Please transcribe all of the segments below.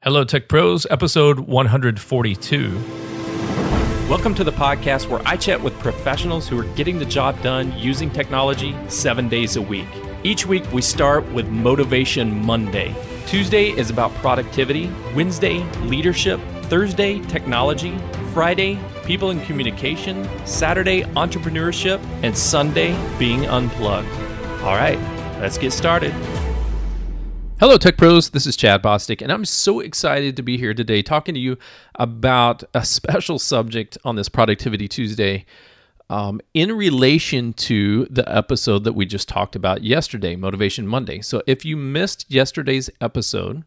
Hello, Tech Pros, episode 142. Welcome to the podcast where I chat with professionals who are getting the job done using technology 7 days a week. Each week, we start with Motivation Monday. Tuesday is about productivity, Wednesday, leadership, Thursday, technology, Friday, people and communication, Saturday, entrepreneurship, and Sunday, being unplugged. All right, let's get started. Hello, Tech Pros. This is Chad Bostic, and I'm so excited to be here today talking to you about a special subject on this Productivity Tuesday in relation to the episode that we just talked about yesterday, Motivation Monday. So if you missed yesterday's episode,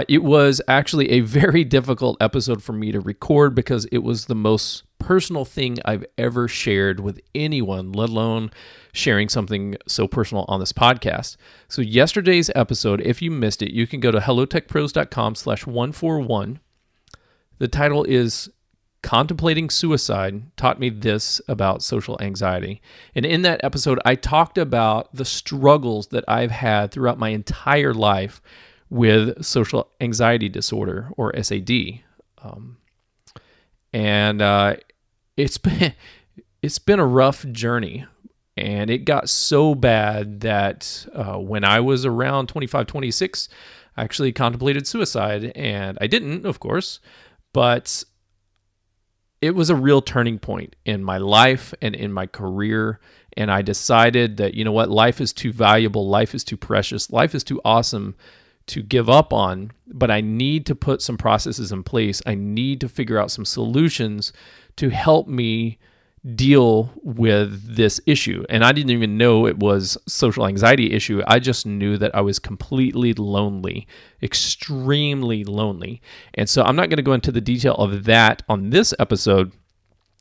it was actually a very difficult episode for me to record because it was the most personal thing I've ever shared with anyone, let alone sharing something so personal on this podcast. So yesterday's episode, if you missed it, you can go to hellotechpros.com/141. The title is Contemplating Suicide Taught Me This About Social Anxiety. And in that episode, I talked about the struggles that I've had throughout my entire life with social anxiety disorder, or SAD. It's been a rough journey. And it got so bad that when I was around 25, 26, I actually contemplated suicide. And I didn't, of course, but it was a real turning point in my life and in my career. And I decided that, you know what, life is too valuable, life is too precious, life is too awesome to give up on, but I need to put some processes in place. I need to figure out some solutions to help me deal with this issue. And I didn't even know it was social anxiety issue. I just knew that I was completely lonely, extremely lonely. And so I'm not going to go into the detail of that on this episode.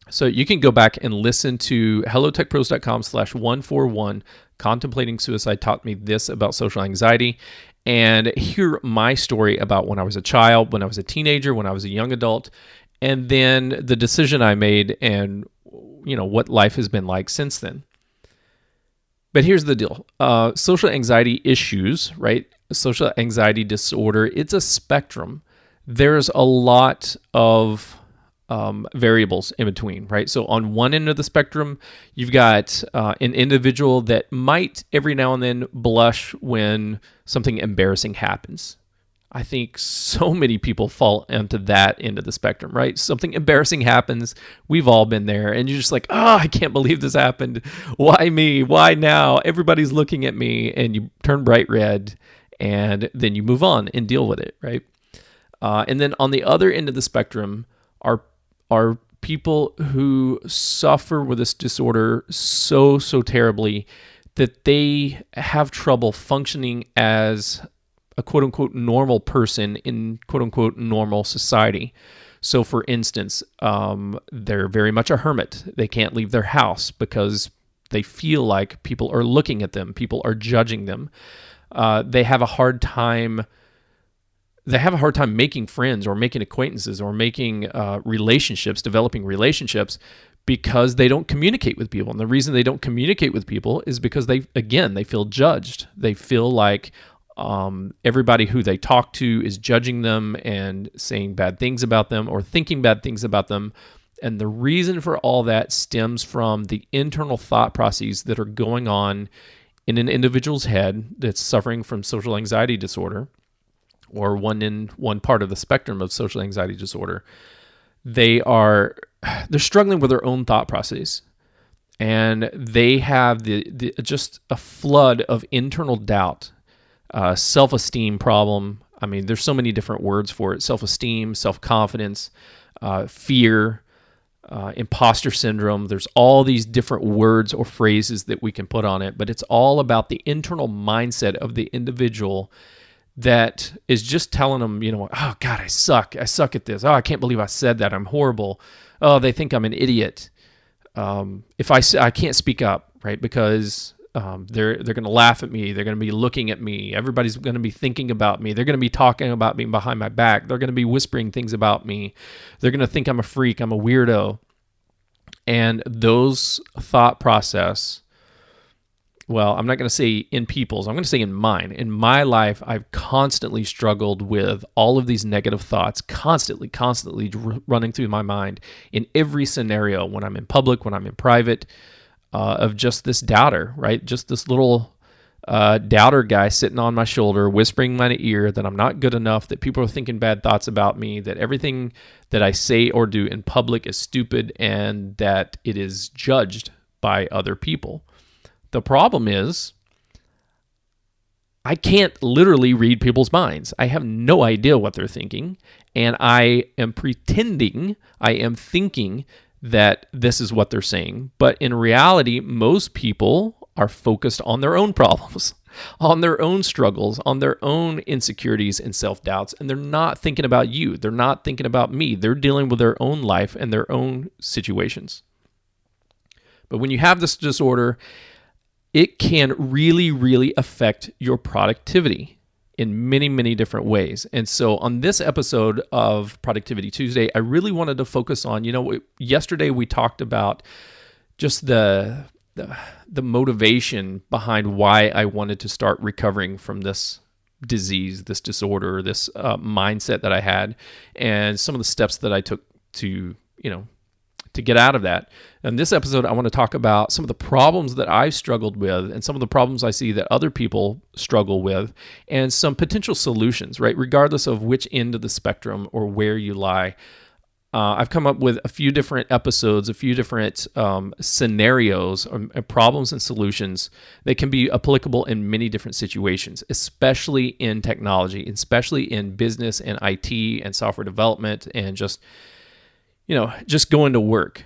So you can go back and listen to hellotechpros.com/141, Contemplating Suicide Taught Me This About Social Anxiety, and hear my story about when I was a child, when I was a teenager, when I was a young adult, and then the decision I made and what life has been like since then. But here's the deal. Social anxiety issues, right? Social anxiety disorder, it's a spectrum. There's a lot of variables in between, right? So on one end of the spectrum, you've got an individual that might every now and then blush when something embarrassing happens. I think so many people fall into that end of the spectrum, right? Something embarrassing happens. We've all been there. And you're just like, I can't believe this happened. Why me? Why now? Everybody's looking at me. And you turn bright red. And then you move on and deal with it, right? And then on the other end of the spectrum are people who suffer with this disorder so terribly that they have trouble functioning as a quote-unquote normal person in quote-unquote normal society. So for instance, they're very much a hermit. They can't leave their house because they feel like people are looking at them, people are judging them. They have a hard time making friends or making acquaintances or making relationships, developing relationships, because they don't communicate with people. And the reason they don't communicate with people is because they feel judged. They feel like everybody who they talk to is judging them and saying bad things about them or thinking bad things about them. And the reason for all that stems from the internal thought processes that are going on in an individual's head that's suffering from social anxiety disorder, or one part of the spectrum of social anxiety disorder. They're struggling with their own thought processes. And they have just a flood of internal doubt. Self-esteem problem. I mean, there's so many different words for it. Self-esteem, self-confidence, fear, imposter syndrome. There's all these different words or phrases that we can put on it, but it's all about the internal mindset of the individual that is just telling them, oh God, I suck at this. Oh, I can't believe I said that. I'm horrible. Oh, they think I'm an idiot. If I can't speak up, right? Because they're going to laugh at me. They're going to be looking at me. Everybody's going to be thinking about me. They're going to be talking about me behind my back. They're going to be whispering things about me. They're going to think I'm a freak. I'm a weirdo. And those thought process well, I'm not going to say in people's, I'm going to say in mine. In my life, I've constantly struggled with all of these negative thoughts, constantly running through my mind in every scenario, when I'm in public, when I'm in private, of just this doubter, right? Just this little doubter guy sitting on my shoulder, whispering in my ear that I'm not good enough, that people are thinking bad thoughts about me, that everything that I say or do in public is stupid, and that it is judged by other people. The problem is, I can't literally read people's minds. I have no idea what they're thinking, and I am pretending, I am thinking that this is what they're saying. But in reality, most people are focused on their own problems, on their own struggles, on their own insecurities and self-doubts, and they're not thinking about you. They're not thinking about me. They're dealing with their own life and their own situations. But when you have this disorder, it can really affect your productivity in many different ways. And so on this episode of Productivity Tuesday, I really wanted to focus on, yesterday we talked about just the motivation behind why I wanted to start recovering from this disease, this disorder, this mindset that I had, and some of the steps that I took to get out of that. In this episode, I want to talk about some of the problems that I've struggled with and some of the problems I see that other people struggle with, and some potential solutions, right? Regardless of which end of the spectrum or where you lie. I've come up with a few different episodes, a few different scenarios, problems and solutions that can be applicable in many different situations, especially in technology, especially in business and IT and software development, and just going to work.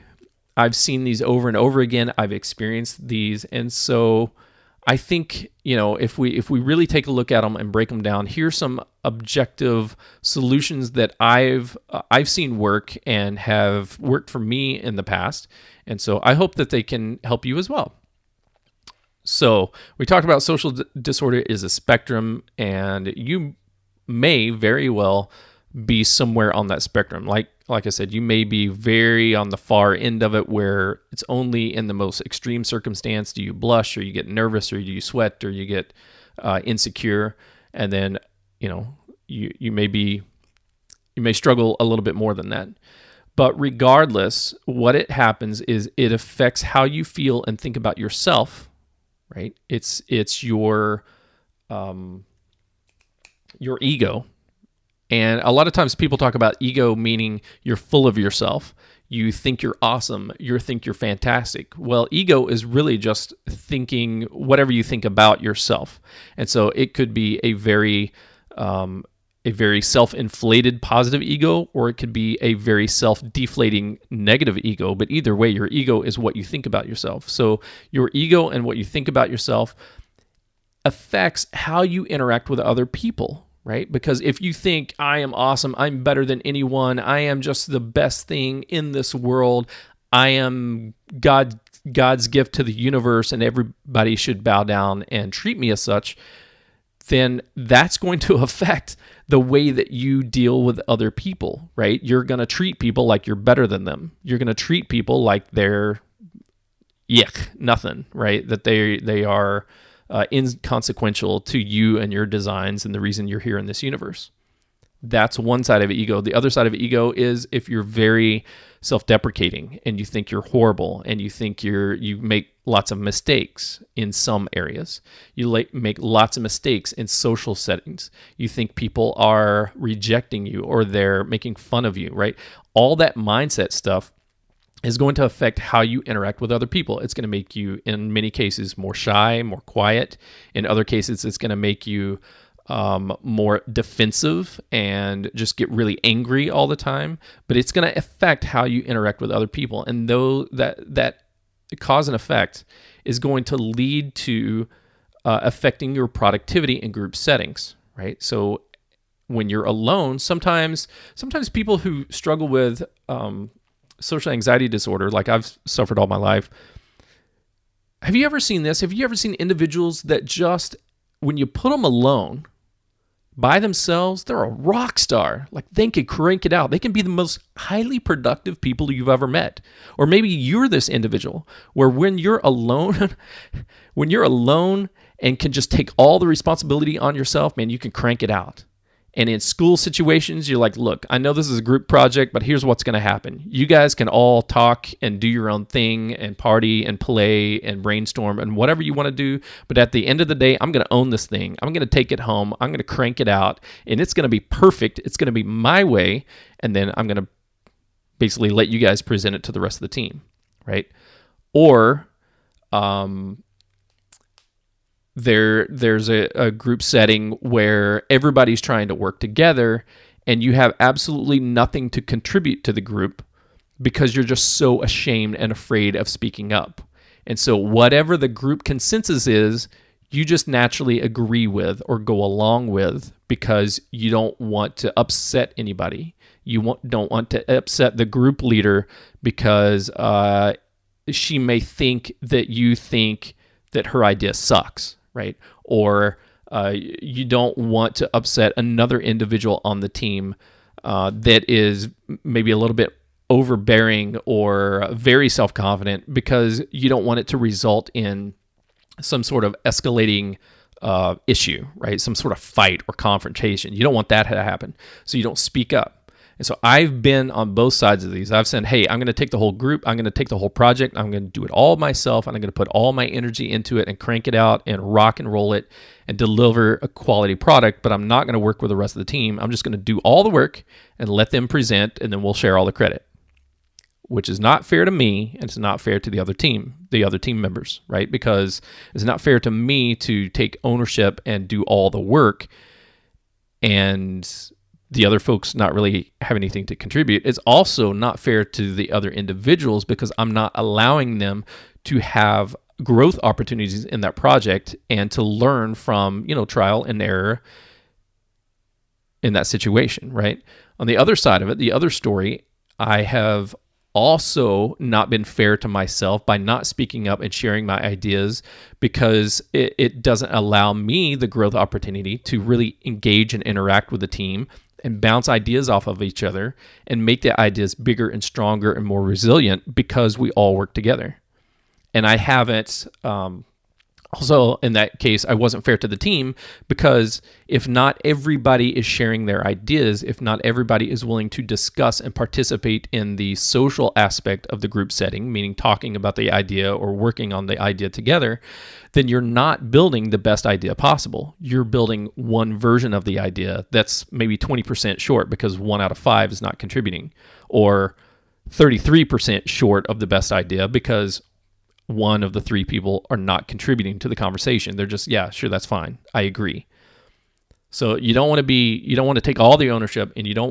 I've seen these over and over again. I've experienced these. And so I think, if we really take a look at them and break them down, here's some objective solutions that I've seen work and have worked for me in the past. And so I hope that they can help you as well. So we talked about social disorder is a spectrum, and you may very well be somewhere on that spectrum. Like I said, you may be very on the far end of it, where it's only in the most extreme circumstance do you blush, or you get nervous, or do you sweat, or you get insecure, and then you may struggle a little bit more than that. But regardless, what it happens is it affects how you feel and think about yourself, right? It's your ego. And a lot of times people talk about ego meaning you're full of yourself. You think you're awesome. You think you're fantastic. Well, ego is really just thinking whatever you think about yourself. And so it could be a very self-inflated positive ego, or it could be a very self-deflating negative ego. But either way, your ego is what you think about yourself. So your ego and what you think about yourself affects how you interact with other people. Right? Because if you think I am awesome, I'm better than anyone, I am just the best thing in this world, I am God's gift to the universe, and everybody should bow down and treat me as such, then that's going to affect the way that you deal with other people, right? You're going to treat people like you're better than them. You're going to treat people like they're nothing, right? That they are inconsequential to you and your designs and the reason you're here in this universe. That's one side of ego. The other side of ego is if you're very self-deprecating and you think you're horrible and you think you make lots of mistakes in some areas. You make lots of mistakes in social settings. You think people are rejecting you or they're making fun of you, right? All that mindset stuff is going to affect how you interact with other people. It's going to make you, in many cases, more shy, more quiet. In other cases, it's going to make you more defensive and just get really angry all the time. But it's going to affect how you interact with other people. And though that cause and effect is going to lead to affecting your productivity in group settings, right? So when you're alone, sometimes people who struggle with social anxiety disorder, like I've suffered all my life. Have you ever seen this? Have you ever seen individuals that just, when you put them alone, By themselves, they're a rock star. Like, they can crank it out. They can be the most highly productive people you've ever met. Or maybe you're this individual where when you're alone, when you're alone and can just take all the responsibility on yourself, man, you can crank it out. And in school situations, you're like, look, I know this is a group project, but here's what's going to happen. You guys can all talk and do your own thing and party and play and brainstorm and whatever you want to do. But at the end of the day, I'm going to own this thing. I'm going to take it home. I'm going to crank it out. And it's going to be perfect. It's going to be my way. And then I'm going to basically let you guys present it to the rest of the team, right? Or there's a group setting where everybody's trying to work together and you have absolutely nothing to contribute to the group because you're just so ashamed and afraid of speaking up. And so whatever the group consensus is, you just naturally agree with or go along with because you don't want to upset anybody. You don't want to upset the group leader because she may think that you think that her idea sucks, right? Or you don't want to upset another individual on the team that is maybe a little bit overbearing or very self-confident because you don't want it to result in some sort of escalating issue, right? Some sort of fight or confrontation. You don't want that to happen. So you don't speak up. And so I've been on both sides of these. I've said, hey, I'm going to take the whole group. I'm going to take the whole project. I'm going to do it all myself. And I'm going to put all my energy into it and crank it out and rock and roll it and deliver a quality product. But I'm not going to work with the rest of the team. I'm just going to do all the work and let them present, and then we'll share all the credit, which is not fair to me, and it's not fair to the other team members, right? Because it's not fair to me to take ownership and do all the work and the other folks not really have anything to contribute. It's also not fair to the other individuals because I'm not allowing them to have growth opportunities in that project and to learn from, trial and error in that situation, right? On the other side of it, the other story, I have also not been fair to myself by not speaking up and sharing my ideas because it doesn't allow me the growth opportunity to really engage and interact with the team and bounce ideas off of each other and make the ideas bigger and stronger and more resilient because we all work together. And I haven't, also in that case, I wasn't fair to the team because if not everybody is sharing their ideas, if not everybody is willing to discuss and participate in the social aspect of the group setting, meaning talking about the idea or working on the idea together, then you're not building the best idea possible. You're building one version of the idea that's maybe 20% short because 1 out of 5 is not contributing, or 33% short of the best idea because 1 of the 3 people are not contributing to the conversation. They're just, yeah, sure, that's fine. I agree. So you don't want to take all the ownership, and you don't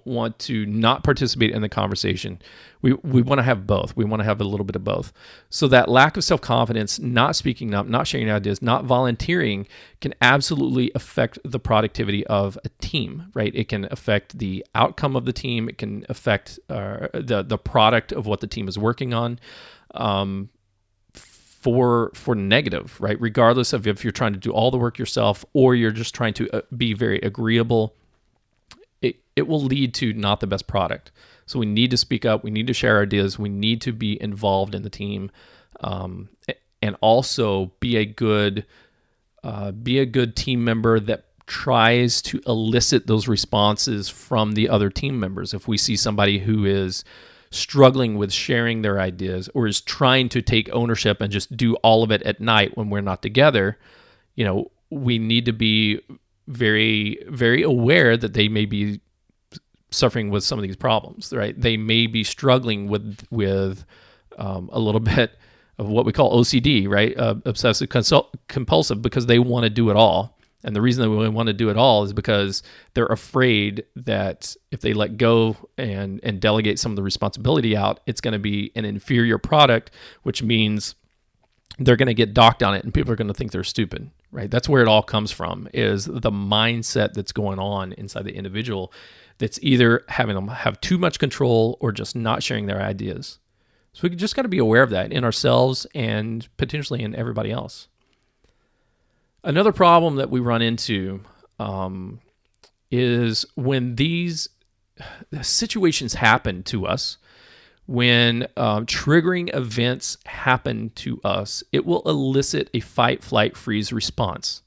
want to not participate in the conversation. We want to have both. We want to have a little bit of both. So that lack of self-confidence, not speaking up, not sharing ideas, not volunteering can absolutely affect the productivity of a team, right? It can affect the outcome of the team. It can affect the product of what the team is working on for negative, right? Regardless of if you're trying to do all the work yourself or you're just trying to be very agreeable, it will lead to not the best product. So we need to speak up. We need to share ideas. We need to be involved in the team, and also be a good team member that tries to elicit those responses from the other team members. If we see somebody who is struggling with sharing their ideas or is trying to take ownership and just do all of it at night when we're not together, we need to be very, very aware that they may be suffering with some of these problems, right? They may be struggling with a little bit of what we call OCD, right? Obsessive compulsive, because they want to do it all. And the reason they want to do it all is because they're afraid that if they let go and delegate some of the responsibility out, it's going to be an inferior product, which means they're going to get docked on it and people are going to think they're stupid, right? That's where it all comes from, is the mindset that's going on inside the individual that's either having them have too much control or just not sharing their ideas. So we just got to be aware of that in ourselves and potentially in everybody else. Another problem that we run into is when these situations happen to us, when triggering events happen to us, it will elicit a fight, flight, freeze response.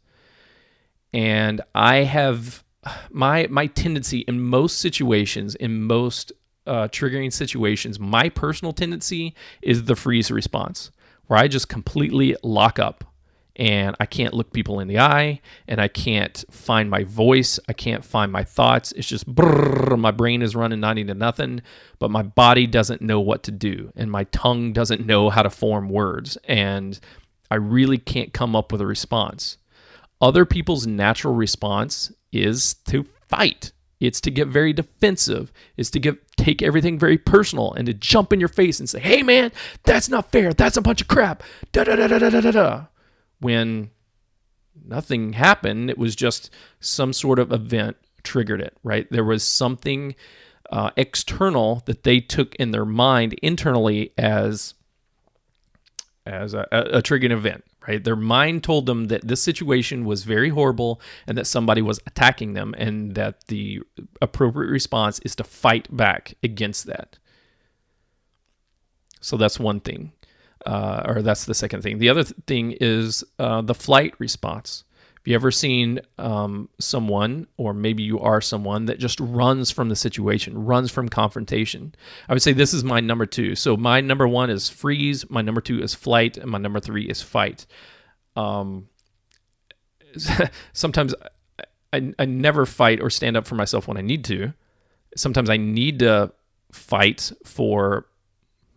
And I have my tendency in most situations, in most triggering situations, my personal tendency is the freeze response, where I just completely lock up and I can't look people in the eye and I can't find my voice. I can't find my thoughts. It's just brrr, my brain is running 90 to nothing, but my body doesn't know what to do and my tongue doesn't know how to form words. And I really can't come up with a response. Other people's natural response is to fight. It's to get very defensive. It's to take everything very personal and to jump in your face and say, "Hey man, that's not fair. That's a bunch of crap." Da da da da da da da. When nothing happened, it was just some sort of event triggered it, right? There was something external that they took in their mind internally as a triggering event, right? Their mind told them that this situation was very horrible and that somebody was attacking them and that the appropriate response is to fight back against that. So that's one thing. Or that's the second thing. The other thing is the flight response. Have you ever seen someone, or maybe you are someone, that just runs from the situation, runs from confrontation? I would say this is my number two. So my number one is freeze, my number two is flight, and my number three is fight. Sometimes I never fight or stand up for myself when I need to. Sometimes I need to fight for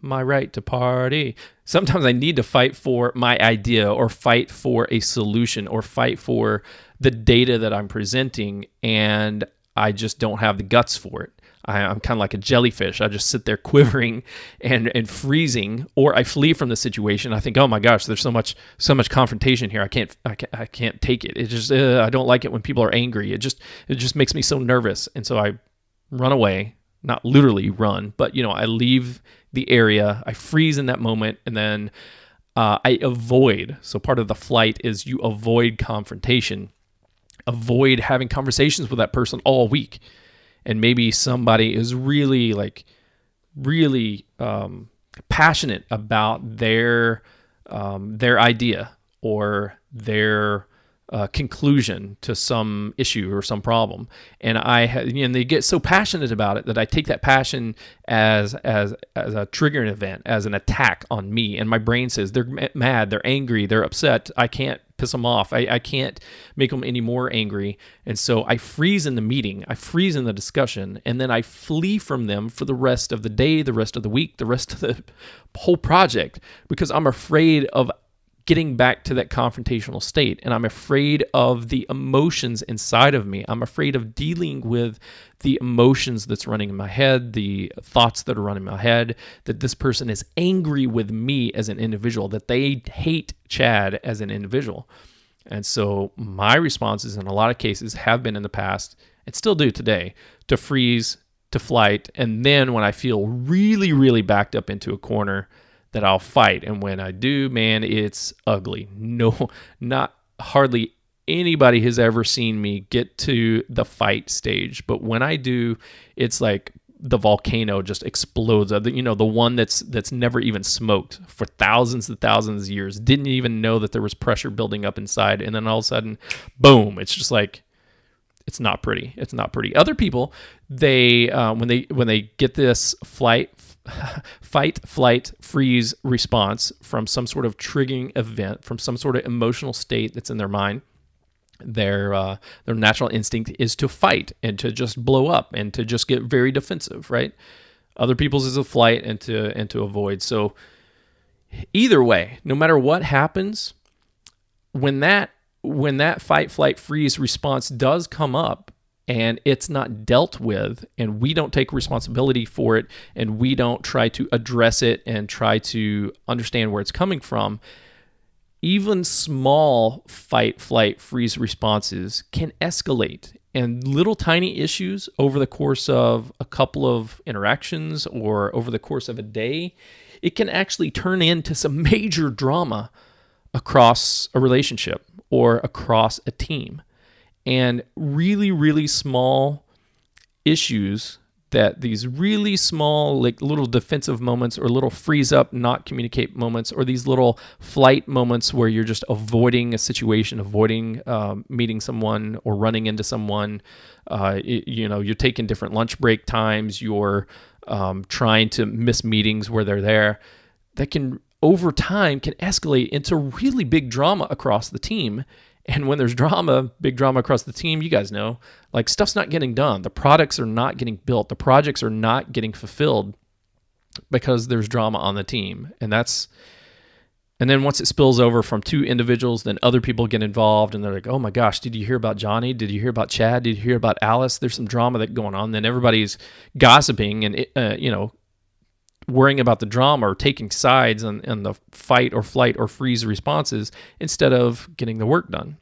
my right to party. Sometimes I need to fight for my idea or fight for a solution or fight for the data that I'm presenting, and I just don't have the guts for it. I'm kind of like a jellyfish. I just sit there quivering and freezing, or I flee from the situation. I think, oh my gosh, there's so much confrontation here. I can't take it. It just I don't like it when people are angry. It just makes me so nervous, and so I run away. Not literally run, but I leave the area. I freeze in that moment, and then I avoid. So part of the flight is you avoid confrontation, avoid having conversations with that person all week. And maybe somebody is really passionate about their idea or their conclusion to some issue or some problem, and they get so passionate about it that I take that passion as a triggering event, as an attack on me, and my brain says they're mad, they're angry, they're upset. I can't piss them off. I can't make them any more angry, and so I freeze in the meeting, I freeze in the discussion, and then I flee from them for the rest of the day, the rest of the week, the rest of the whole project, because I'm afraid of getting back to that confrontational state. And I'm afraid of the emotions inside of me. I'm afraid of dealing with the emotions that's running in my head, the thoughts that are running in my head, that this person is angry with me as an individual, that they hate Chad as an individual. And so my responses in a lot of cases have been in the past, and still do today, to freeze, to flight, and then when I feel really, really backed up into a corner, that I'll fight. And when I do, man, it's ugly. No, not hardly anybody has ever seen me get to the fight stage. But when I do, it's like the volcano just explodes. The one that's never even smoked for thousands and thousands of years, didn't even know that there was pressure building up inside. And then all of a sudden, boom, it's just like, it's not pretty. It's not pretty. Other people, they when they get this fight, flight, freeze response from some sort of triggering event, from some sort of emotional state that's in their mind, their natural instinct is to fight and to just blow up and to just get very defensive, right? Other people's is a flight and to avoid. So either way, no matter what happens, when that fight, flight, freeze response does come up, and it's not dealt with, and we don't take responsibility for it, and we don't try to address it and try to understand where it's coming from, even small fight, flight, freeze responses can escalate. And little tiny issues over the course of a couple of interactions or over the course of a day, it can actually turn into some major drama across a relationship or across a team. And really, really small issues, that these really small, like little defensive moments or little freeze up, not communicate moments, or these little flight moments where you're just avoiding a situation, avoiding meeting someone or running into someone. You're taking different lunch break times. You're trying to miss meetings where they're there. That can, over time, can escalate into really big drama across the team. And when there's drama, big drama across the team, you guys know, like stuff's not getting done. The products are not getting built. The projects are not getting fulfilled because there's drama on the team. And then once it spills over from two individuals, then other people get involved and they're like, oh my gosh, did you hear about Johnny? Did you hear about Chad? Did you hear about Alice? There's some drama that's going on. Then everybody's gossiping and, worrying about the drama or taking sides and the fight or flight or freeze responses instead of getting the work done.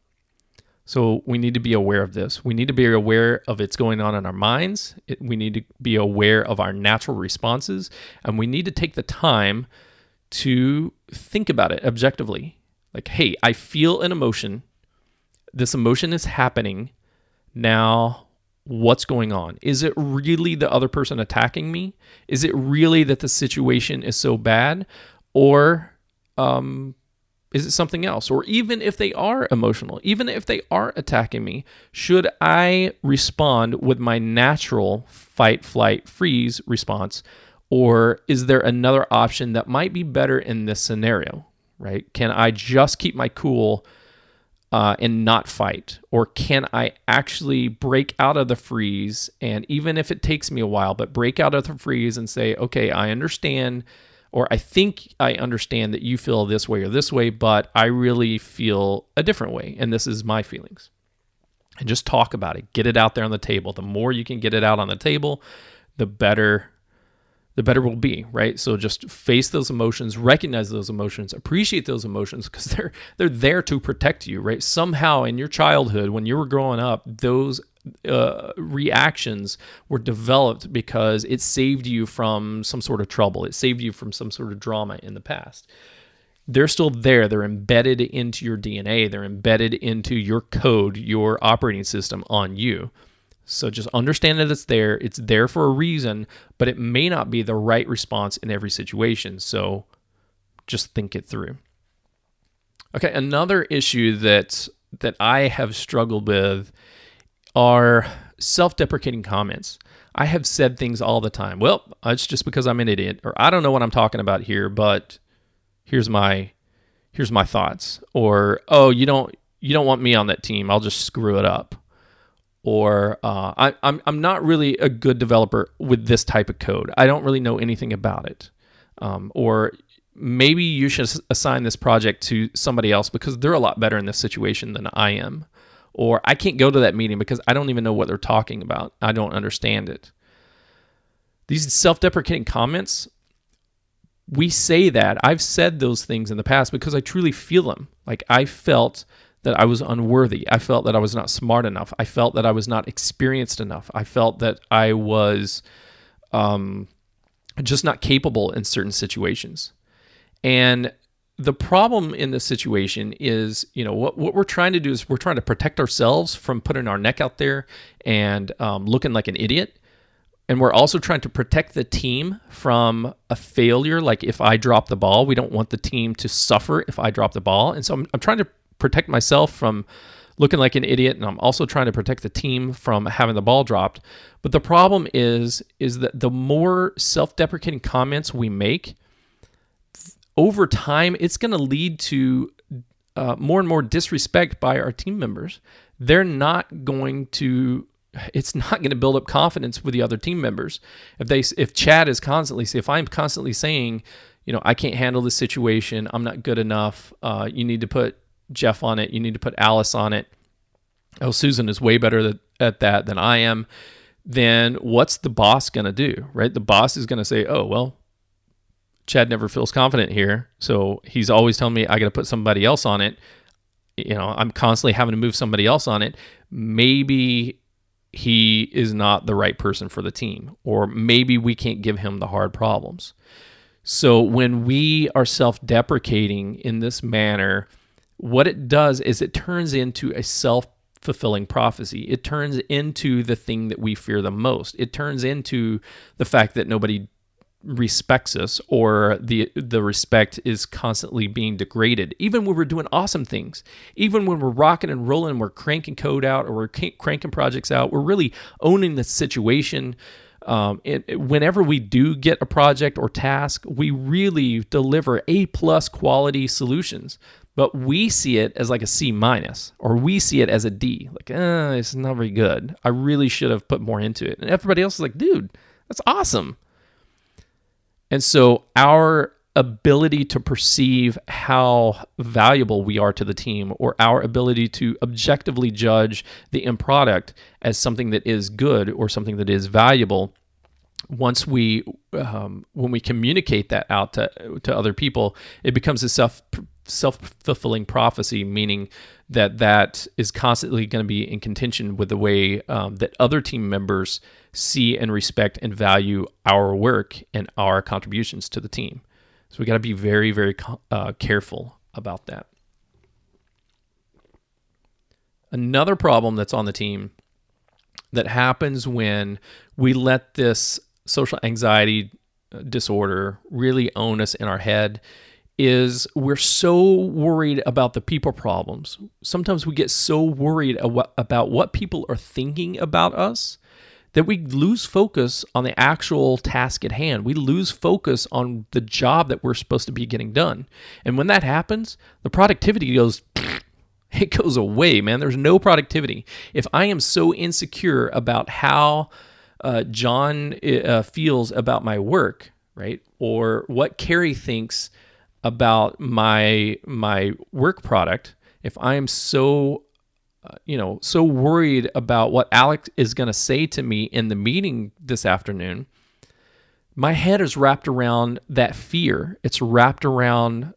So we need to be aware of this. We need to be aware of it's going on in our minds. We need to be aware of our natural responses, and we need to take the time to think about it objectively. Like, hey, I feel an emotion. This emotion is happening. Now, what's going on? Is it really the other person attacking me? Is it really that the situation is so bad? Or is it something else? Or even if they are emotional, even if they are attacking me, should I respond with my natural fight, flight, freeze response? Or is there another option that might be better in this scenario, right? Can I just keep my cool and not fight? Or can I actually break out of the freeze, and even if it takes me a while, but break out of the freeze and say, okay, I understand, or I think I understand that you feel this way or this way, but I really feel a different way, and this is my feelings. And just talk about it. Get it out there on the table. The more you can get it out on the table, the better we'll be, right? So just face those emotions, recognize those emotions, appreciate those emotions, because they're there to protect you, right? Somehow in your childhood, when you were growing up, those reactions were developed because it saved you from some sort of trouble. It saved you from some sort of drama in the past. They're still there. They're embedded into your DNA. They're embedded into your code, your operating system on you. So just understand that it's there. It's there for a reason, but it may not be the right response in every situation. So just think it through. Okay, another issue that I have struggled with are self-deprecating comments. I have said things all the time. Well, it's just because I'm an idiot, or I don't know what I'm talking about here, but here's my thoughts. Or, oh, you don't want me on that team. I'll just screw it up. Or I'm not really a good developer with this type of code. I don't really know anything about it. Or maybe you should assign this project to somebody else because they're a lot better in this situation than I am. Or I can't go to that meeting because I don't even know what they're talking about. I don't understand it. These self-deprecating comments, we say that. I've said those things in the past because I truly feel them. Like I felt that I was unworthy. I felt that I was not smart enough. I felt that I was not experienced enough. I felt that I was just not capable in certain situations. And the problem in this situation is, what we're trying to do is we're trying to protect ourselves from putting our neck out there and looking like an idiot. And we're also trying to protect the team from a failure. Like if I drop the ball, we don't want the team to suffer if I drop the ball. And so I'm trying to protect myself from looking like an idiot, and I'm also trying to protect the team from having the ball dropped. But the problem is that the more self-deprecating comments we make, over time, it's going to lead to more and more disrespect by our team members. It's not going to build up confidence with the other team members. If I'm constantly saying, I can't handle this situation, I'm not good enough, you need to put Jeff on it, you need to put Alice on it, oh, Susan is way better at that than I am, then what's the boss going to do, right? The boss is going to say, oh, well, Chad never feels confident here, so he's always telling me I got to put somebody else on it. I'm constantly having to move somebody else on it. Maybe he is not the right person for the team, or maybe we can't give him the hard problems. So when we are self-deprecating in this manner, what it does is it turns into a self-fulfilling prophecy. It turns into the thing that we fear the most. It turns into the fact that nobody respects us, or the respect is constantly being degraded, even when we're doing awesome things, even when we're rocking and rolling, we're cranking code out, or we're cranking projects out, we're really owning the situation. Whenever we do get a project or task, we really deliver A+ quality solutions, but we see it as like a C-, or we see it as a D, like, it's not very good. I really should have put more into it. And everybody else is like, dude, that's awesome. And so our ability to perceive how valuable we are to the team, or our ability to objectively judge the end product as something that is good or something that is valuable, once when we communicate that out to other people, it becomes a self-fulfilling prophecy, meaning that is constantly going to be in contention with the way that other team members see and respect and value our work and our contributions to the team. So we got to be very, very careful about that. Another problem that's on the team that happens when we let this social anxiety disorder really own us in our head is we're so worried about the people problems. Sometimes we get so worried about what people are thinking about us that we lose focus on the actual task at hand. We lose focus on the job that we're supposed to be getting done. And when that happens, the productivity goes away, man. There's no productivity. If I am so insecure about how John feels about my work, right? Or what Carrie thinks about my work product, if I am so so worried about what Alex is going to say to me in the meeting this afternoon, my head is wrapped around that fear. It's wrapped around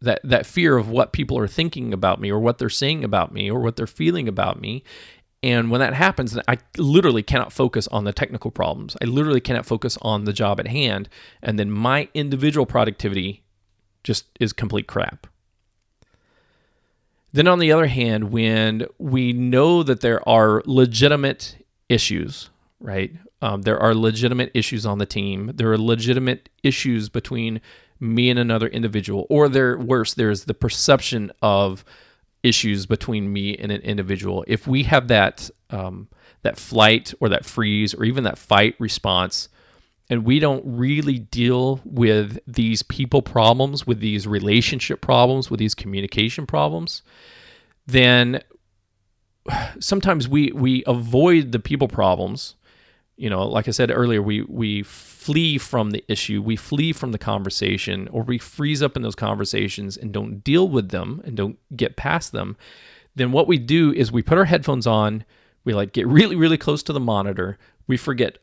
that fear of what people are thinking about me, or what they're saying about me, or what they're feeling about me. And when that happens, I literally cannot focus on the technical problems. I literally cannot focus on the job at hand. And then my individual productivity just is complete crap. Then on the other hand, when we know that there are legitimate issues, right? There are legitimate issues on the team. There are legitimate issues between me and another individual, or there's the perception of issues between me and an individual. If we have that flight or that freeze or even that fight response, and we don't really deal with these people problems, with these relationship problems, with these communication problems, then sometimes we avoid the people problems. Like I said earlier, we flee from the issue, we flee from the conversation, or we freeze up in those conversations and don't deal with them and don't get past them. Then what we do is we put our headphones on, we get really, really close to the monitor, we forget,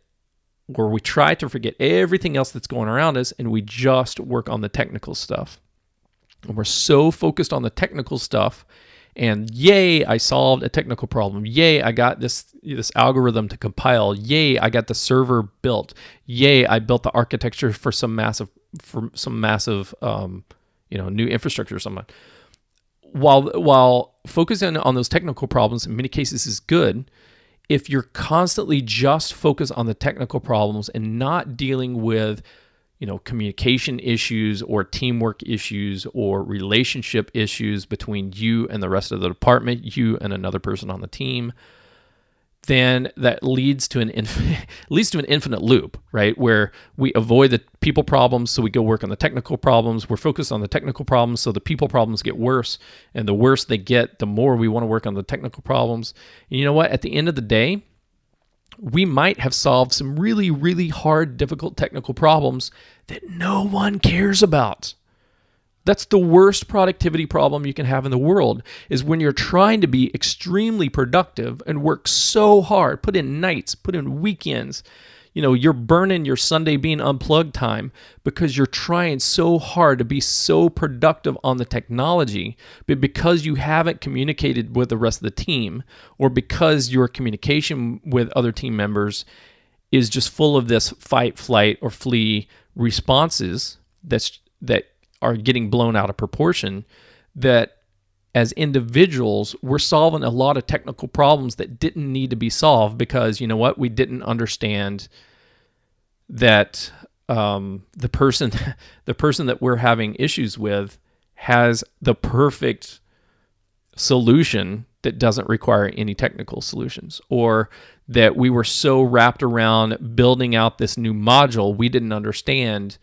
or we try to forget everything else that's going around us, and we just work on the technical stuff. And we're so focused on the technical stuff, and yay, I solved a technical problem. Yay, I got this algorithm to compile. Yay, I got the server built. Yay, I built the architecture for some massive new infrastructure or something. While focusing on those technical problems in many cases is good, if you're constantly just focused on the technical problems and not dealing with, communication issues or teamwork issues or relationship issues between you and the rest of the department, you and another person on the team, then that leads to an infinite loop, right? Where we avoid the people problems, so we go work on the technical problems. We're focused on the technical problems, so the people problems get worse. And the worse they get, the more we want to work on the technical problems. And you know what? At the end of the day, we might have solved some really, really hard, difficult technical problems that no one cares about. That's the worst productivity problem you can have in the world, is when you're trying to be extremely productive and work so hard, put in nights, put in weekends. You're burning your Sunday being unplugged time because you're trying so hard to be so productive on the technology, but because you haven't communicated with the rest of the team, or because your communication with other team members is just full of this fight, flight, or flee responses that are getting blown out of proportion, that as individuals, we're solving a lot of technical problems that didn't need to be solved because, you know what, we didn't understand that the person that we're having issues with has the perfect solution that doesn't require any technical solutions, or that we were so wrapped around building out this new module, we didn't understand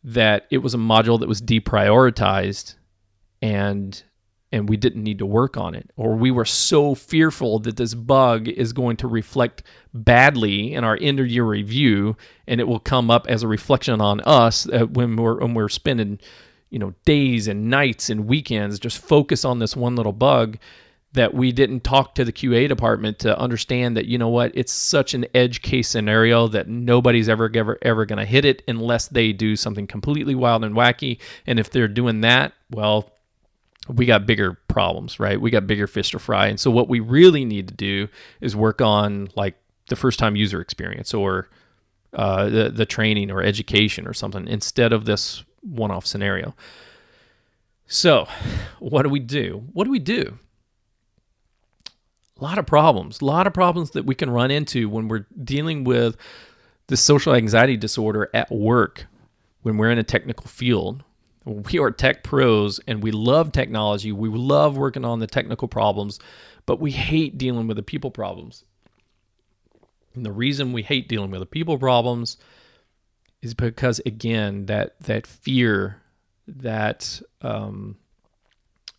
that it was a module that was deprioritized and we didn't need to work on it. Or we were so fearful that this bug is going to reflect badly in our end of year review, and it will come up as a reflection on us when we're spending, days and nights and weekends just focus on this one little bug, that we didn't talk to the QA department to understand that, it's such an edge case scenario that nobody's ever going to hit it unless they do something completely wild and wacky. And if they're doing that, well, we got bigger problems, right? We got bigger fish to fry. And so what we really need to do is work on like the first time user experience, or the training or education or something, instead of this one-off scenario. So what do we do? A lot of problems that we can run into when we're dealing with the social anxiety disorder at work, when we're in a technical field. We are tech pros and we love technology. We love working on the technical problems, but we hate dealing with the people problems. And the reason we hate dealing with the people problems is because, again, that fear, that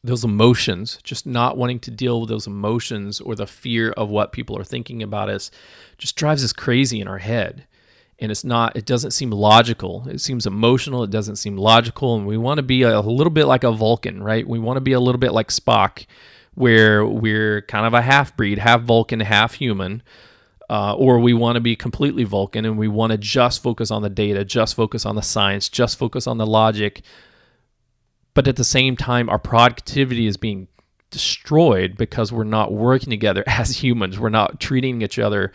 those emotions, just not wanting to deal with those emotions, or the fear of what people are thinking about us, just drives us crazy in our head. And it doesn't seem logical. It seems emotional. It doesn't seem logical. And we want to be a little bit like a Vulcan, right? We want to be a little bit like Spock, where we're kind of a half-breed, half Vulcan, half human. Or we want to be completely Vulcan and we want to just focus on the data, just focus on the science, just focus on the logic. But at the same time, our productivity is being destroyed because we're not working together as humans. We're not treating each other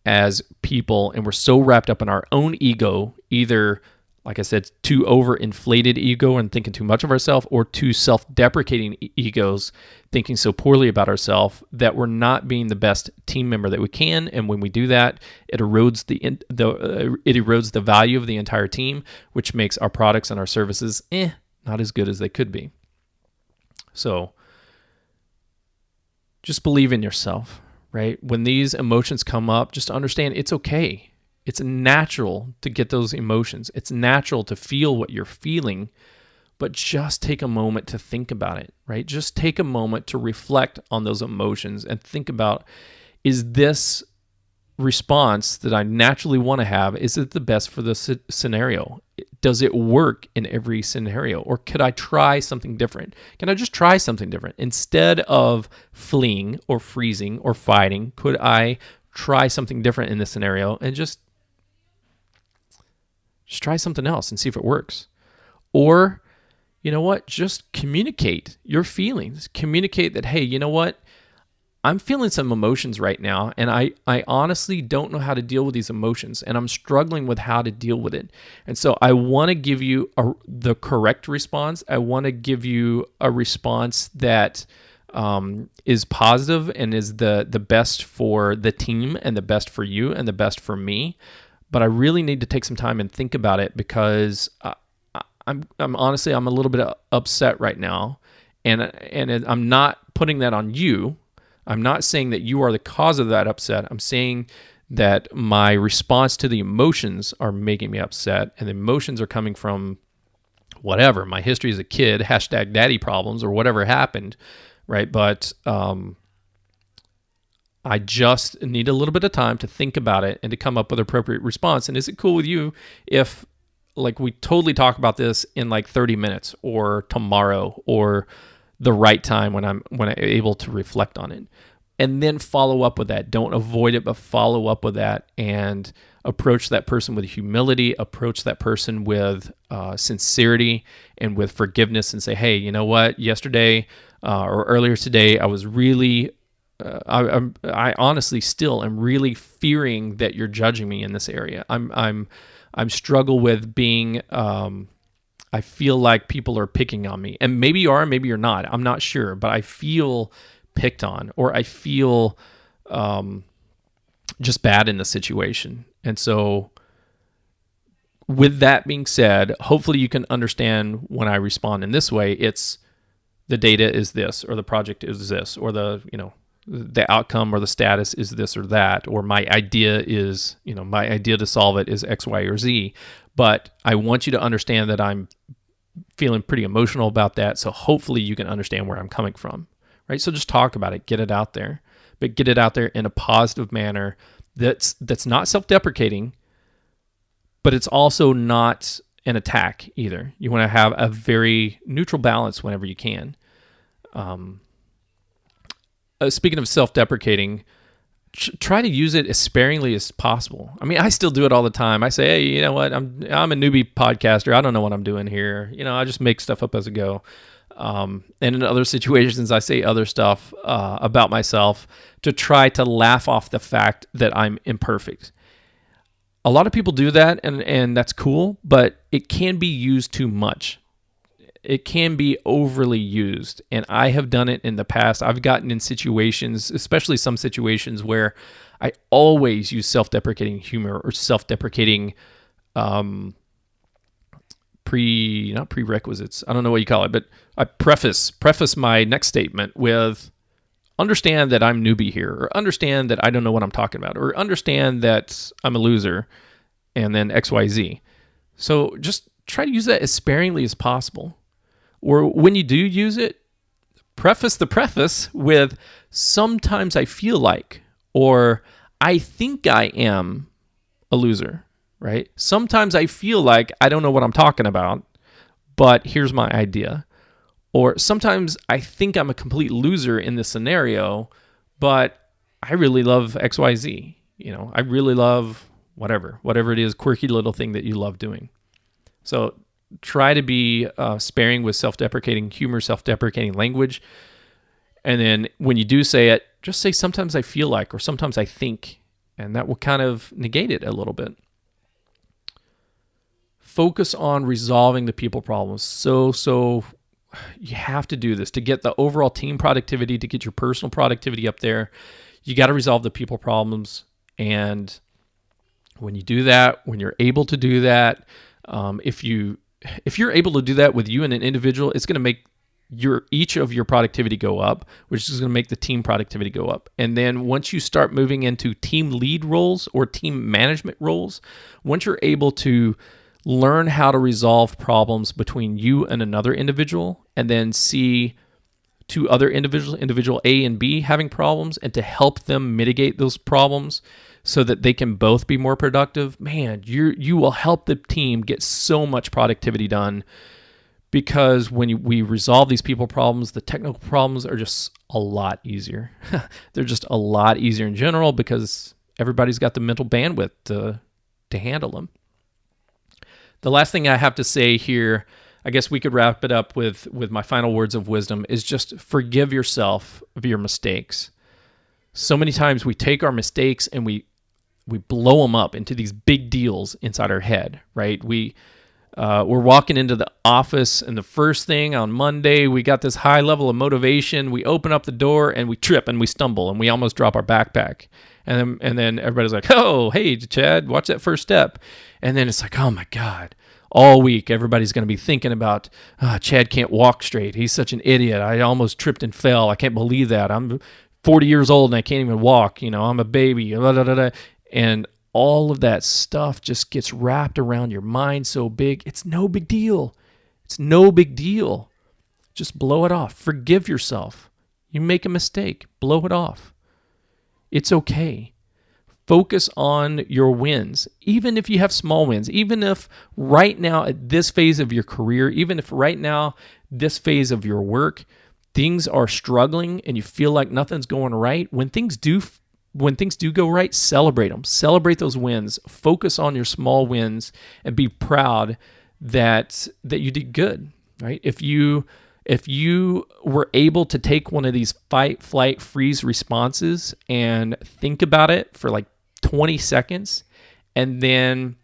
as people, and we're so wrapped up in our own ego, either, like I said, too overinflated ego and thinking too much of ourselves, or too self-deprecating egos, thinking so poorly about ourselves that we're not being the best team member that we can. And when we do that, it erodes the value of the entire team, which makes our products and our services not as good as they could be. So just believe in yourself, right? When these emotions come up, just understand it's okay. It's natural to get those emotions. It's natural to feel what you're feeling, but just take a moment to think about it, right? Just take a moment to reflect on those emotions and think about, is this response that I naturally want to have, is it the best for the scenario? Does it work in every scenario? Or could I try something different? Can I just try something different? Instead of fleeing or freezing or fighting, could I try something different in this scenario and just try something else and see if it works? Or, you know what? Just communicate your feelings. Communicate that, hey, you know what? I'm feeling some emotions right now, and I honestly don't know how to deal with these emotions, and I'm struggling with how to deal with it. And so I want to give you the correct response. I want to give you a response that is positive and is the best for the team and the best for you and the best for me. But I really need to take some time and think about it, because I'm honestly, I'm a little bit upset right now, and I'm not putting that on you. I'm not saying that you are the cause of that upset. I'm saying that my response to the emotions are making me upset, and the emotions are coming from whatever, my history as a kid, hashtag daddy problems, or whatever happened, right? But I just need a little bit of time to think about it and to come up with an appropriate response. And is it cool with you if, like, we totally talk about this in like 30 minutes or tomorrow or the right time when I'm able to reflect on it, and then follow up with that? Don't avoid it, but follow up with that and approach that person with humility, approach that person with sincerity and with forgiveness, and say, hey, you know what? Yesterday or earlier today, I was really, I honestly still am really fearing that you're judging me in this area. I'm struggle with being I feel like people are picking on me. And maybe you are, maybe you're not. I'm not sure, but I feel picked on, or I feel just bad in the situation. And so, with that being said, hopefully you can understand when I respond in this way. It's the data is this, or the project is this, or the outcome or the status is this or that, or my idea to solve it is X, Y, or Z. But I want you to understand that I'm feeling pretty emotional about that. So hopefully you can understand where I'm coming from, right? So just talk about it, get it out there, but get it out there in a positive manner that's not self-deprecating, but it's also not an attack either. You want to have a very neutral balance whenever you can. Speaking of self-deprecating, try to use it as sparingly as possible. I mean, I still do it all the time. I say, hey, you know what? I'm a newbie podcaster. I don't know what I'm doing here. I just make stuff up as I go. And in other situations, I say other stuff about myself to try to laugh off the fact that I'm imperfect. A lot of people do that, and that's cool, but it can be used too much. It can be overly used, and I have done it in the past. I've gotten in situations, especially some situations, where I always use self-deprecating humor or self-deprecating not prerequisites. I don't know what you call it, but I preface my next statement with, understand that I'm newbie here, or understand that I don't know what I'm talking about, or understand that I'm a loser, and then XYZ. So just try to use that as sparingly as possible. Or when you do use it, preface the preface with, sometimes I feel like, or I think I am a loser, right? Sometimes I feel like I don't know what I'm talking about, but here's my idea. Or sometimes I think I'm a complete loser in this scenario, but I really love XYZ. I really love whatever it is, quirky little thing that you love doing. So try to be sparing with self-deprecating humor, self-deprecating language. And then when you do say it, just say, sometimes I feel like, or sometimes I think, and that will kind of negate it a little bit. Focus on resolving the people problems. So you have to do this to get the overall team productivity, to get your personal productivity up there. You got to resolve the people problems. And when you do that, when you're able to do that, if you're able to do that with you and an individual, it's going to make each of your productivity go up, which is going to make the team productivity go up. And then once you start moving into team lead roles or team management roles, once you're able to learn how to resolve problems between you and another individual, and then see two other individual A and B having problems, and to help them mitigate those problems so that they can both be more productive, man, you will help the team get so much productivity done. Because when we resolve these people problems, the technical problems are just a lot easier. They're just a lot easier in general because everybody's got the mental bandwidth to handle them. The last thing I have to say here, I guess we could wrap it up with my final words of wisdom, is just forgive yourself of your mistakes. So many times we take our mistakes and we blow them up into these big deals inside our head, right? We're walking into the office, and the first thing on Monday, we got this high level of motivation. We open up the door and we trip and we stumble and we almost drop our backpack. And then everybody's like, "Oh, hey, Chad, watch that first step." And then it's like, "Oh my God." All week, everybody's going to be thinking about, Chad can't walk straight. He's such an idiot. I almost tripped and fell. I can't believe that. I'm 40 years old and I can't even walk. I'm a baby. Blah, blah, blah, blah. And all of that stuff just gets wrapped around your mind so big. It's no big deal. It's no big deal. Just blow it off. Forgive yourself. You make a mistake. Blow it off. It's okay. Focus on your wins, even if you have small wins, even if right now at this phase of your career, even if right now this phase of your work, things are struggling and you feel like nothing's going right. When things do go right, celebrate them. Celebrate those wins. Focus on your small wins and be proud that you did good, right? If you were able to take one of these fight, flight, freeze responses and think about it for like 20 seconds, and then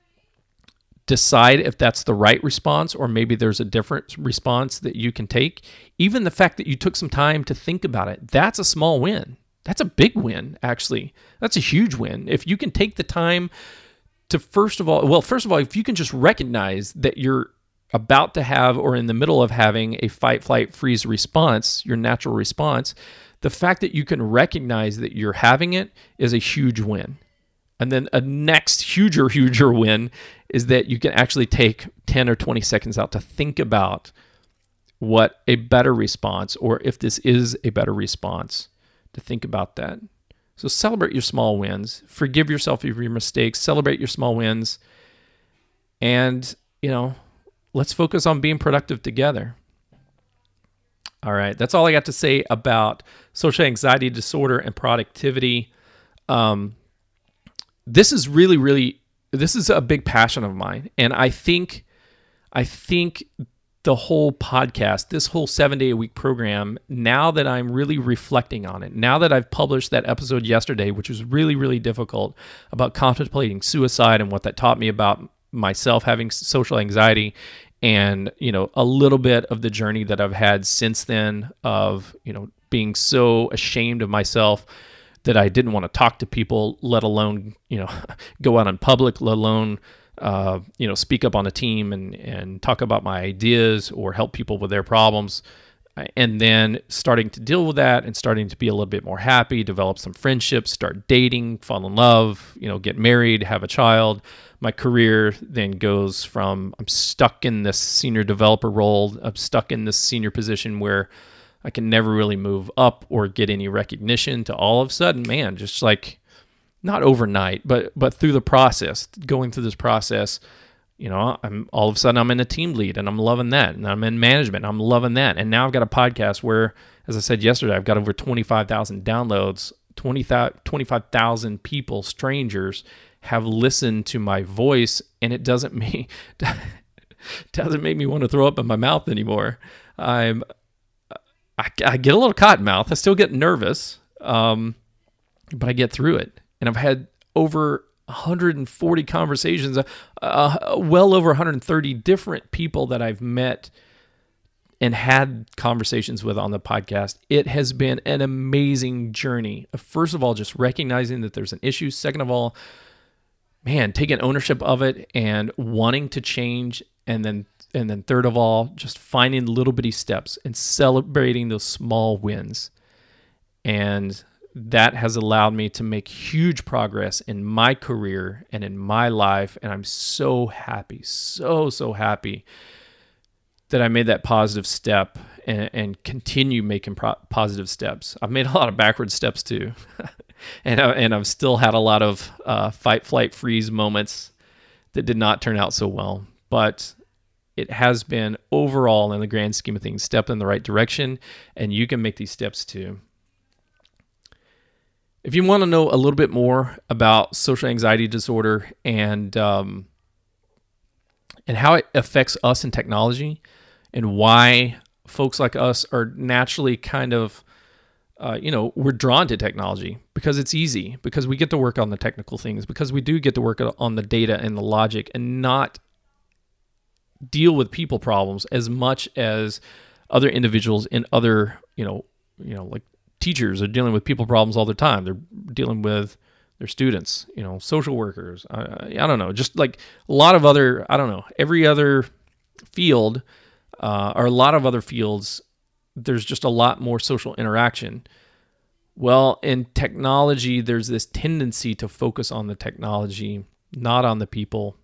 decide if that's the right response or maybe there's a different response that you can take. Even the fact that you took some time to think about it, that's a small win. That's a big win, actually. That's a huge win. If you can take the time to, first of all, if you can just recognize that you're about to have or in the middle of having a fight, flight, freeze response, your natural response, the fact that you can recognize that you're having it is a huge win. And then a next huger win is that you can actually take 10 or 20 seconds out to think about what a better response, or if this is a better response, to think about that. So celebrate your small wins. Forgive yourself for your mistakes. Celebrate your small wins. And, let's focus on being productive together. All right. That's all I got to say about social anxiety disorder and productivity. This is this is a big passion of mine. And I think the whole podcast, this whole 7-day-a-week program, now that I'm really reflecting on it, now that I've published that episode yesterday, which was really, really difficult, about contemplating suicide and what that taught me about myself having social anxiety, and, a little bit of the journey that I've had since then of, being so ashamed of myself that I didn't want to talk to people, let alone, go out in public, let alone, speak up on a team and talk about my ideas or help people with their problems. And then starting to deal with that and starting to be a little bit more happy, develop some friendships, start dating, fall in love, get married, have a child. My career then goes from, I'm stuck in this senior developer role. I'm stuck in this senior position where I can never really move up or get any recognition, to all of a sudden, man, just like, not overnight, but through the process, going through this process, I'm all of a sudden I'm in a team lead and I'm loving that, and I'm in management, and I'm loving that, and now I've got a podcast where, as I said yesterday, I've got over 25,000 downloads. 25,000 people, strangers, have listened to my voice, and it doesn't make me want to throw up in my mouth anymore. I get a little cotton mouth. I still get nervous, but I get through it. And I've had over 140 conversations, well over 130 different people that I've met and had conversations with on the podcast. It has been an amazing journey. First of all, just recognizing that there's an issue. Second of all, man, taking ownership of it and wanting to change. And then third of all, just finding little bitty steps and celebrating those small wins. And that has allowed me to make huge progress in my career and in my life. And I'm so happy, so happy that I made that positive step and continue making positive steps. I've made a lot of backward steps too. and I've still had a lot of fight, flight, freeze moments that did not turn out so well. But it has been overall, in the grand scheme of things, step in the right direction. And you can make these steps too. If you want to know a little bit more about social anxiety disorder and how it affects us in technology, and why folks like us are naturally kind of, we're drawn to technology because it's easy, because we get to work on the technical things, because we do get to work on the data and the logic and not deal with people problems as much as other individuals in other, like teachers are dealing with people problems all the time. They're dealing with their students, social workers. I don't know, just like a lot of other, every other field or a lot of other fields, there's just a lot more social interaction. Well, in technology, there's this tendency to focus on the technology, not on the people.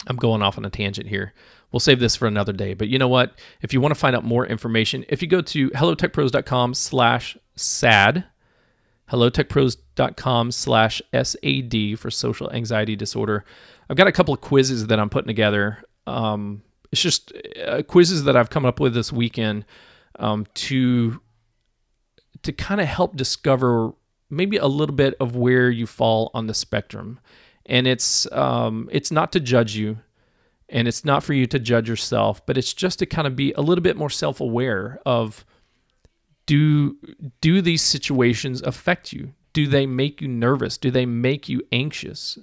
I'm going off on a tangent here. We'll save this for another day. But you know what? If you want to find out more information, if you go to hellotechpros.com/SAD, hellotechpros.com/SAD for social anxiety disorder. I've got a couple of quizzes that I'm putting together. It's just quizzes that I've come up with this weekend to kind of help discover maybe a little bit of where you fall on the spectrum. And it's not to judge you, and it's not for you to judge yourself, but it's just to kind of be a little bit more self-aware of, do these situations affect you? Do they make you nervous? Do they make you anxious?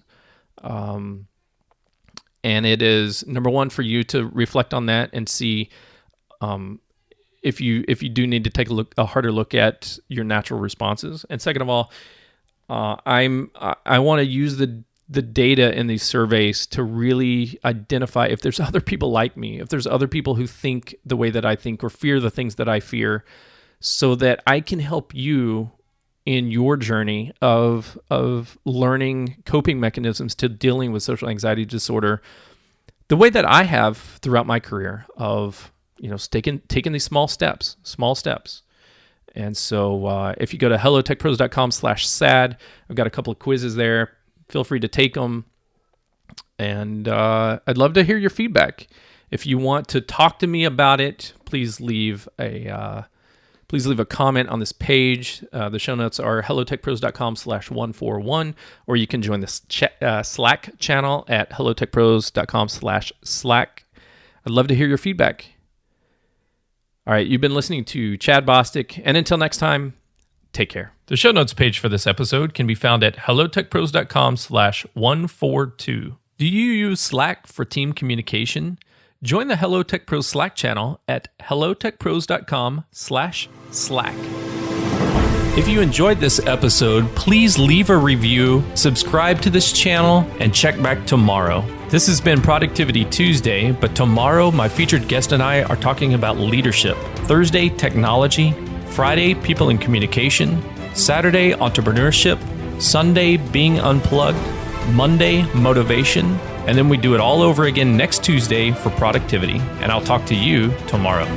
And it is, number one, for you to reflect on that and see if you do need to take a harder look at your natural responses. And second of all, I want to use the data in these surveys to really identify if there's other people like me, if there's other people who think the way that I think or fear the things that I fear, so that I can help you in your journey of learning coping mechanisms to dealing with social anxiety disorder the way that I have throughout my career of, taking these small steps. And so if you go to hellotechpros.com/sad, I've got a couple of quizzes there. Feel free to take them. And I'd love to hear your feedback. If you want to talk to me about it, please leave a comment on this page. The show notes are hellotechpros.com/141, or you can join the Slack channel at hellotechpros.com/Slack. I'd love to hear your feedback. All right, you've been listening to Chad Bostic, and until next time, take care. The show notes page for this episode can be found at hellotechpros.com/142. Do you use Slack for team communication? Join the Hello Tech Pros Slack channel at hellotechpros.com/Slack. If you enjoyed this episode, please leave a review, subscribe to this channel, and check back tomorrow. This has been Productivity Tuesday, but tomorrow my featured guest and I are talking about leadership. Thursday, technology. Friday, people and communication. Saturday, entrepreneurship. Sunday, being unplugged. Monday, motivation. And then we do it all over again next Tuesday for productivity. And I'll talk to you tomorrow.